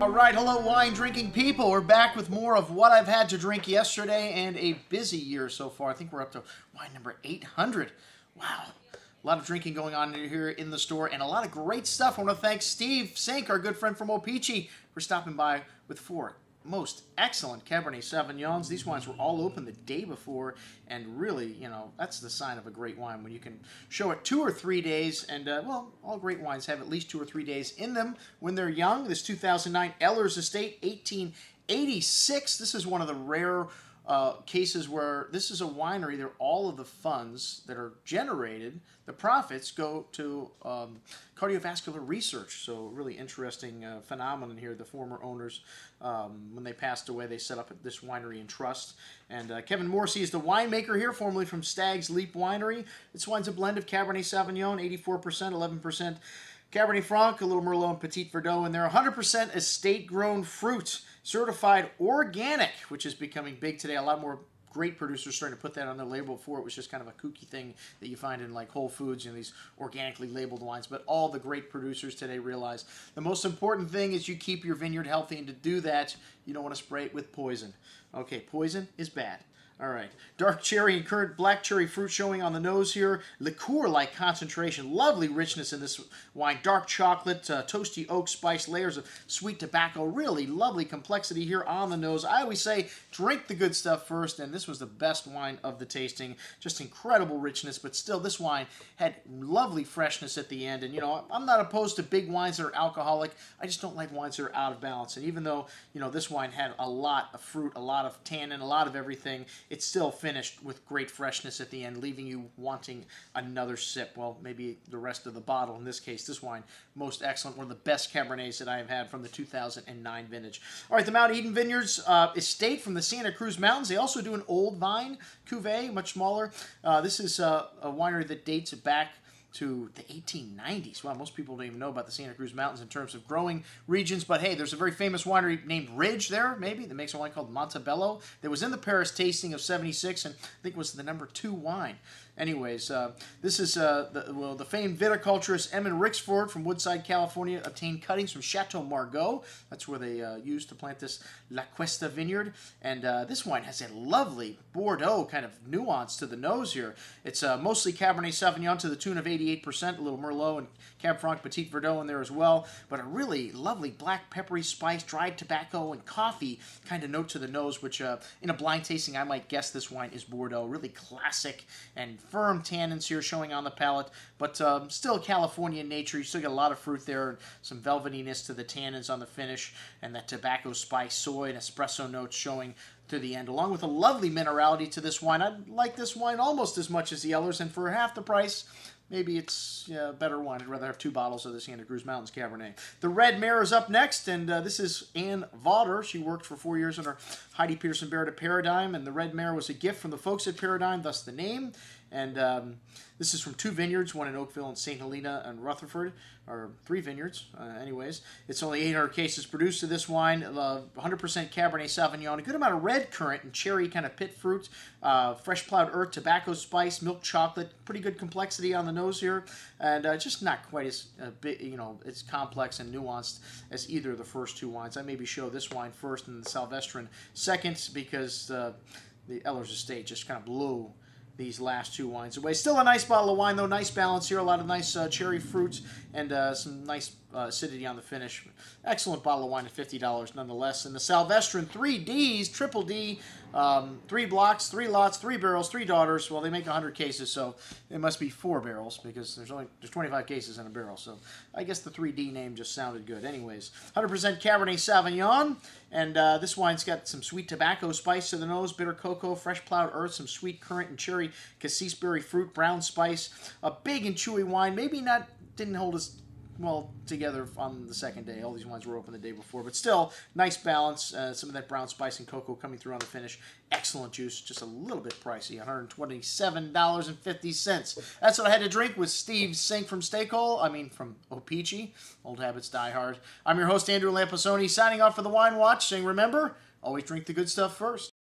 All right, hello wine drinking people. We're back with more of what I've had to drink yesterday and a busy year so far. I think we're up to wine number 800. Wow. A lot of drinking going on here in the store and a lot of great stuff. I want to thank Steve Sink, our good friend from O-Pee-Chee, for stopping by with 4 most excellent Cabernet Sauvignons. These wines were all open the day before, and really, you know, that's the sign of a great wine when you can show it 2 or 3 days. And, well, all great wines have at least 2 or 3 days in them when they're young. This 2009 Ehlers Estate, 1886. This is one of the rare cases where this is a winery. They're all of the funds that are generated, the profits go to cardiovascular research. So really interesting phenomenon here. The former owners, when they passed away, they set up this winery in trust. And Kevin Morrissey is the winemaker here, formerly from Stag's Leap Winery. This wine's a blend of Cabernet Sauvignon, 84%, 11% Cabernet Franc, a little Merlot, and Petit Verdot, and they're 100% estate-grown fruit, certified organic, which is becoming big today. A lot more great producers starting to put that on their label. Before it was just kind of a kooky thing that you find in like Whole Foods, you know, these organically labeled wines. But all the great producers today realize the most important thing is you keep your vineyard healthy, and to do that, you don't want to spray it with poison. Okay, poison is bad. All right, dark cherry and currant black cherry fruit showing on the nose here. Liqueur-like concentration, lovely richness in this wine. Dark chocolate, toasty oak spice, layers of sweet tobacco. Really lovely complexity here on the nose. I always say drink the good stuff first, and this was the best wine of the tasting. Just incredible richness, but still this wine had lovely freshness at the end. And, you know, I'm not opposed to big wines that are alcoholic. I just don't like wines that are out of balance. And even though, you know, this wine had a lot of fruit, a lot of tannin, a lot of everything, it's still finished with great freshness at the end, leaving you wanting another sip. Well, maybe the rest of the bottle. In this case, this wine, most excellent. One of the best Cabernets that I have had from the 2009 vintage. All right, the Mount Eden Vineyards estate from the Santa Cruz Mountains. They also do an old vine cuvee, much smaller. This is a winery that dates back to the 1890s. Well, most people don't even know about the Santa Cruz Mountains in terms of growing regions, but hey, there's a very famous winery named Ridge there, maybe, that makes a wine called Montebello that was in the Paris tasting of 76, and I think was the #2 wine. Anyways, this is the famed viticulturist Emin Rixford from Woodside, California, obtained cuttings from Chateau Margaux. That's where they used to plant this La Cuesta vineyard. And this wine has a lovely Bordeaux kind of nuance to the nose here. It's mostly Cabernet Sauvignon to the tune of 88%, a little Merlot and Cab Franc, Petit Verdot in there as well. But a really lovely black peppery spice, dried tobacco, and coffee kind of note to the nose, which in a blind tasting I might guess this wine is Bordeaux. Really classic and firm tannins here showing on the palate, but still Californian nature. You still get a lot of fruit there, some velvetiness to the tannins on the finish, and that tobacco spice, soy, and espresso notes showing to the end, along with a lovely minerality to this wine. I like this wine almost as much as the Ehlers, and for half the price, maybe it's a better wine. I'd rather have 2 bottles of the Santa Cruz Mountains Cabernet. The Red Mare is up next, and this is Ann Vauder. She worked for 4 years under Heidi Peterson Barrett at Paradigm, and the Red Mare was a gift from the folks at Paradigm, thus the name. And this is from 2 vineyards, one in Oakville and St. Helena and Rutherford, or 3 vineyards, anyways. It's only 800 cases produced of this wine, 100% Cabernet Sauvignon, a good amount of red currant and cherry kind of pit fruit, fresh plowed earth, tobacco spice, milk chocolate, pretty good complexity on the nose here, and just not quite as big, you know, it's complex and nuanced as either of the first 2 wines. I maybe show this wine first and the Salverstrin second, because the Ehlers Estate just kind of blew these last 2 wines away. Still a nice bottle of wine, though. Nice balance here. A lot of nice cherry fruits and some nice acidity on the finish. Excellent bottle of wine at $50 nonetheless. And the Salverstrin 3Ds, triple D, 3 blocks, 3 lots, 3 barrels, 3 daughters. Well, they make 100 cases, so it must be 4 barrels because there's 25 cases in a barrel. So I guess the 3D name just sounded good. Anyways, 100% Cabernet Sauvignon. And this wine's got some sweet tobacco spice to the nose, bitter cocoa, fresh plowed earth, some sweet currant and cherry, cassis berry fruit, brown spice. A big and chewy wine. Maybe didn't hold as well together on the second day. All these wines were open the day before, but still nice balance. Some of that brown spice and cocoa coming through on the finish. Excellent juice, just a little bit pricey, $127.50. That's what I had to drink with Steve Sink from from O-Pee-Chee. Old habits die hard. I'm your host, Andrew Lamposoni, signing off for the Wine Watch, saying remember, always drink the good stuff first.